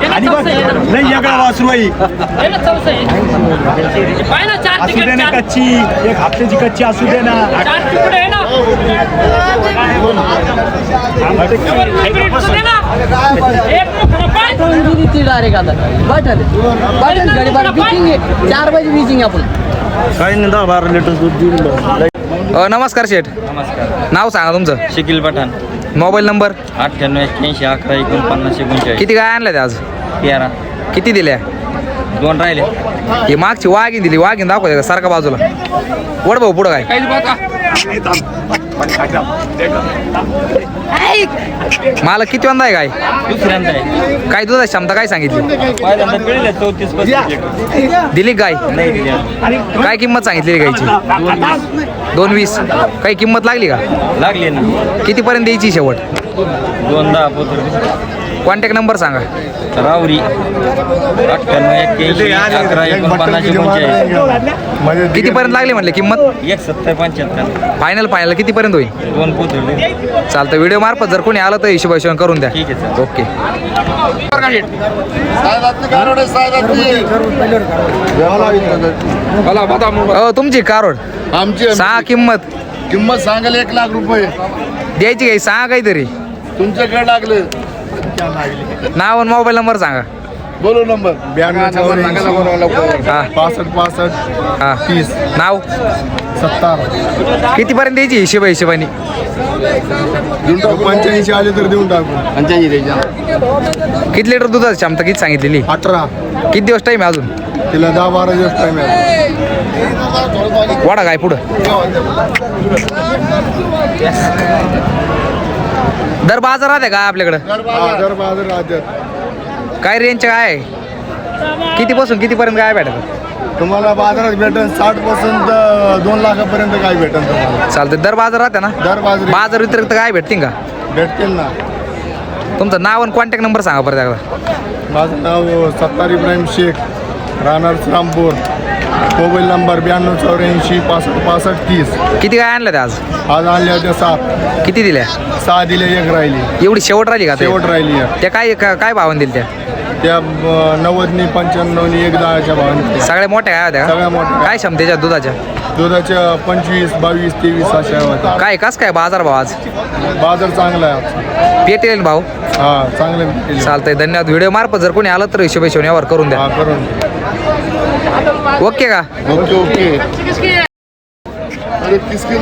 नाही वेगळा वासरू आहे असू दे ना कच्ची एक हप्त्याची कच्ची असू दे ना काही नाही 10-12 लिटर दूध देऊन. नमस्कार शेठ. नमस्कार. नाव सांगा तुमचं. शकील पठाण. Mobile number 9881114939. किती काय आणल्या त्या आज? 13. किती दिल्या? 2 राहिले. ही मागची वाघीन दिली. वाघीन दाखव का सारखा बाजूला. वड भाऊ पुढं काय मला किती वंदा आहे काय? दुसऱ्यांदा आहे. काय दुधाची क्षमता काय सांगितली? पहिल्यांदा पिळले 34-35 दिली गाय? नाही दिल्या. काय किंमत सांगितली गायची? 220. काही किंमत लागली का? लागले ना. कितीपर्यंत द्यायची शेवट? 2-10 पोतर. कॉन्टॅक्ट नंबर सांगा. रावरी 9881114939. कितीपर्यंत लागली म्हटलं किंमत? 170-75. फायनल कितीपर्यंत होईल? 2 पोतर. चालतं. व्हिडिओ मार्फत जर कोणी आलं तर हिशोब करून द्या. ठीक आहे सर. ओके. तुमची कारोड आमची सहा किंमत सांगायला 1 लाख रुपये द्यायची काही सांगा काहीतरी. तुमच्याकडे लागले. नाव आणि मोबाईल नंबर सांगा. बोलो नंबर 92 हा 65 हा 30 नाव 70. कितीपर्यंत द्यायची हिशोबाने? देऊन टाकू. 85 आले तर देऊन टाकू. 85 द्यायच्या. किती लिटर दुधाची क्षमता किती सांगितलेली? 18. किती दिवस टाईम आहे अजून? तिला 10-12 दिवस टाइम आहे. वाडा काय पुढं? दर बाजार राहते का आपल्याकडं? बाजार राज्यात काय रेंजच्या काय आहे? कितीपासून कितीपर्यंत काय भेटत? तुम्हाला बाजारात भेटेल 60 पासून 2 लाखापर्यंत काय भेटेल तुम्हाला. चालतं. दर बाजार राहते ना? दर बाजार व्यतिरिक्त काय भेटतील का? भेटतील ना. तुमचं नाव आणि कॉन्टॅक्ट नंबर सांगा परत एकदा. माझं नाव सत्तार इब्राहिम शेख, राहणार श्रामपूर. Mobile number 9284656530. किती काय आणलं ते आज? आज आणल्या होत्या 7. किती दिल्या? 6 दिल्या, 1 राहिली. एवढी शेवट राहिली का? शेवट राहिली आहे. त्या काय भावाने दिल्या त्या 90 95 1 10च्या भावाने. सगळ्या मोठ्या काय होत्या? सगळ्या मोठ्या. काय क्षमतेच्या दुधाच्या? दुधाच्या 25 22 23 अशा होत्या. काय काय बाजार भाव आज? बाजार चांगला आहे. पेटेल भाव? हा चांगलं. चालतंय. धन्यवाद. व्हिडिओ मार्फत जर कोणी आलं तर हिशोब यावर करून द्या. हा करून. ओके का? ओके. अरे 30 किलो.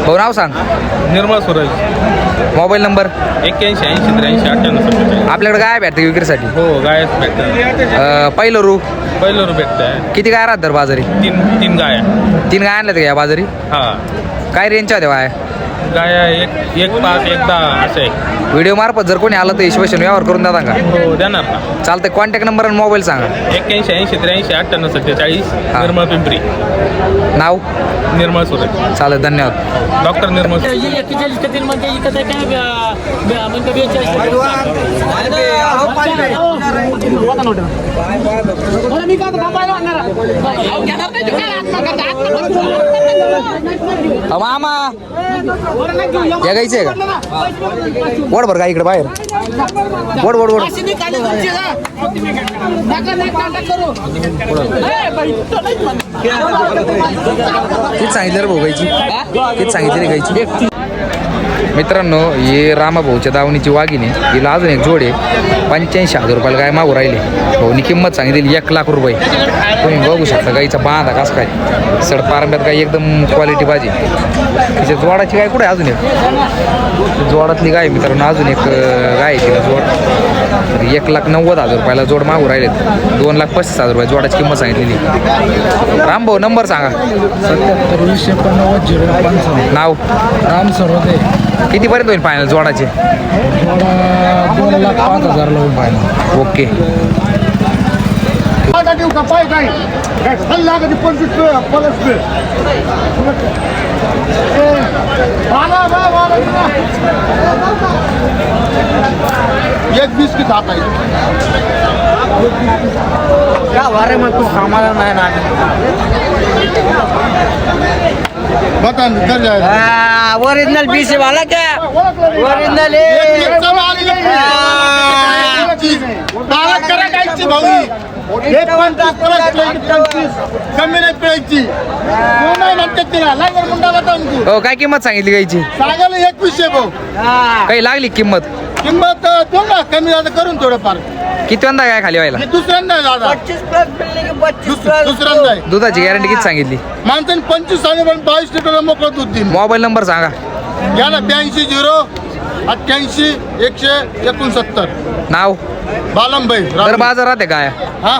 हो नाव सांग. निर्मळ सूरज. मोबाईल नंबर 81 आपल्याकडे काय भेटते विक्रीसाठी? हो गाय भेटतात. पहिलं रू भेटतंय. किती काय राहत दर बाजारी? 3 गाया. 3 गाय आणल्या या बाजारी? हा. काय रेंजच्या होत्या गाया 1 5 1 10 असे. व्हिडिओ मार्फत जर कोणी आलं तर हिशोब व्यवहार करून देता का? हो देणार ना. चालतंय. कॉन्टॅक्ट नंबर आणि मोबाईल सांगा. 81 98 निर्मळ पिंपरी. नाव? निर्मळ सूरज. चालेल. धन्यवाद. डॉक्टर निर्मळ. मामा या गायचं आहे का? वड भर का इकडे बाहेर? वड वड वड. किती सांगितलं रे भाऊ गायची? किती सांगितली रे गायची? मित्रांनो हे रामाभाऊच्या दावणीची वाघिणी. हिला अजून एक जोड आहे. 85,000 रुपयाला गाय मागू राहिली. भाऊनी किंमत सांगितली 1 लाख रुपये. तुम्ही बघू शकता गाईचा बांधा कसा काय सड पारंब्यात गाय एकदम क्वालिटी पाहिजे. तिच्या जोडाची गाय कुठे अजून एक जोडातली गाय मित्रांनो. अजून एक गाय आहे तिला जोड. तर 1,90,000 रुपयाला जोड मागू राहिलेत. 2,35,000 रुपये जोडाची किंमत सांगितलेली. राम भाऊ नंबर सांगा. 77 नाव राम सरोदे. कितीपर्यंत होईल फायनल जोडाचे? 2,05,000 लावून पाहिजे. ओके. एक 20 की खाता है क्या वारे मग तू कामाला नाही ना. बता कर जाएगा ओरिजिनल बीस वाला क्या ओरिजिनल कमी नाही पिळायची नाही म्हणतात तिला लागेल मुंडा बता हो काय किंमत सांगितली गायची? सांगायला 21 भाऊ काही लागली किंमत? किंमत देऊ ना कमी जादा करून थोडंफार. कितव्यांदा काय खाली व्हायला? हे दुसऱ्यांदा आहे दादा दुसऱ्यांदा आहे. दुधाची गॅरंटी किती सांगितली? माणसाने 25 आणि 22 लिटरला मोकळं दूध दिलं. मोबाईल नंबर सांगा. घ्या ना 82-0-88-169. नाव बालमभाई दर बाजारात आहे काय? हा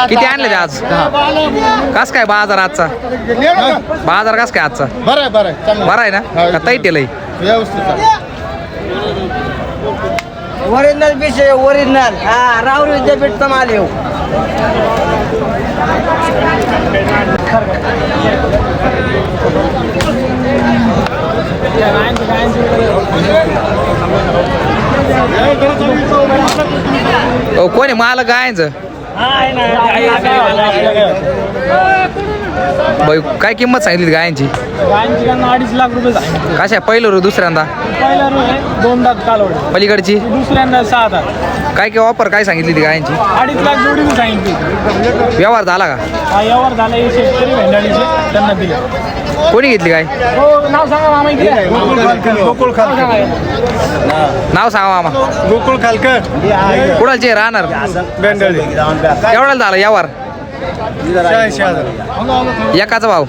किती आणले ते आज? कस काय बाजार आजचा? बाजार कस काय आजचा? बरं आहे बरं आहे चांगलं बरा आहे ना? का तैट लई? व्यवस्थित आहे. ओरिजिनल बीस ओरिजिनल हा राहुल विद्यापीठचा माल येऊ. कोण आहे मालक गायचं? बाई काय किंमत सांगितली गायांची? 2.5 लाख रुपये सांगितले. कशा पहिलं रो दुसऱ्यांदा? पहिला रो आहे 2 दात कालवड. पलीकडची दुसऱ्यांदा 6 दात. काय काय ऑफर काय सांगितली ती गायांची? 2.5 लाख जोडी सांगितली. व्यवहार झाला का? हा यावर झाला हे शेतकरी भेंडाळीचे त्यांना दिले. कोणी घेतली काय? हो नाव सांगा मामा इकडे. गोकुळ खालकर नाव सांगा मामा. गोकुळ खालकर कुणालचे राहणार? बेंडळी केवढ्याला झाला व्यवहार? 86,000 एकाचा भाव?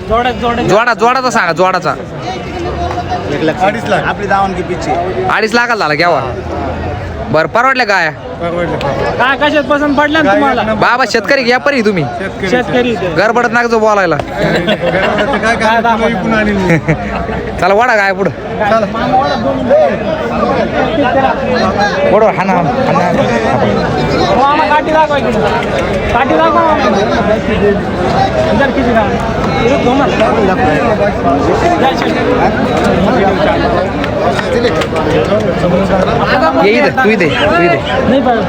जोडाचा सांगा. जोडाचा 2.5 लाख आपली दावणगी पिची 2.5 लाखाला झाला व्यवहार. बरं परवडल्या काय? काय कशात पसंत पडल्या ना तुम्हाला? बाबा शेतकरी घ्या परी तुम्ही शेतकरी गडबडत नाक जो बोलायला. चला वाडा काय पुढं पुढं हा ना मामा काठी दाखवा इकडे. काठी दाखवा मामा. इधर किती दाखवा. इधर दोन ये इथं तू इथे नाही पाहिजे.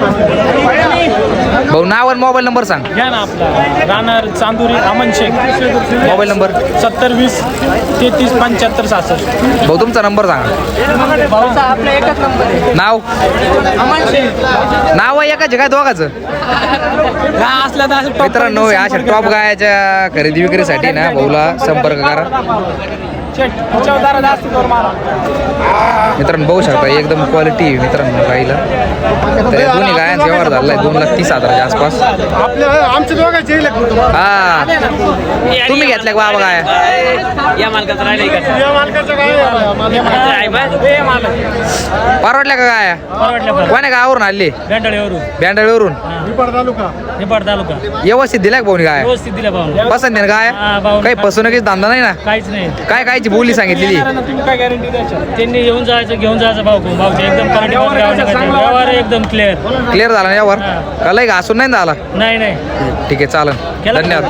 भाऊ नाव आणि मोबाईल नंबर सांग. घ्या ना आपला राहणार चांदुरी अमन शेख. Mobile number 70-20-33-75-66. भाऊ तुमचा नंबर सांगा. भाऊचा आपला एकच नंबर आहे. नाव अमन शेख. नाव आहे एकाचे काय दोघाचं? हा असला तर असं top मित्रांनो quality अशा संपर्क टॉप करा. गायाच्या खरेदी विक्रीसाठी ना भाऊला संपर्क करा. शेट, त्याच्यावर जरा जास्त जोर मारा. मित्रांनो बघू शकता एकदम क्वालिटी मित्रांनो गाईला. तर या दोन्ही गायांचा व्यवहार झाला आहे 2,30,000च्या आसपास. आपल्या आमच्या दोघांचे हा तुम्ही घेतल्या का बाबा गाया? या मालकाचं राहिलं या मालकाचं काय परवडल्या का गाया? कोण्या गावावरून आले? भेंडाळीवरून. बँडळीवरून निपाड तालुका निपाड तालुका. व्यवस्थित दिल्या का भाऊनी गाया? व्यवस्थित दिल्या भाऊ. पसंत आहे ना गाया? हा, भाऊ. काही फसवणुकीचा धंदा नाही ना? काहीच नाही. काय कायची बोली सांगितलेली? तुम्ही काय गॅरंटी द्यायची? त्यांनी घेऊन जायचं भाऊ भाऊचे एकदम व्यवहार एकदम क्लिअर क्लिअर झाला ना व्यवहार? का लय घासून नाही झाला? नाही ठीक आहे चालेल. धन्यवाद.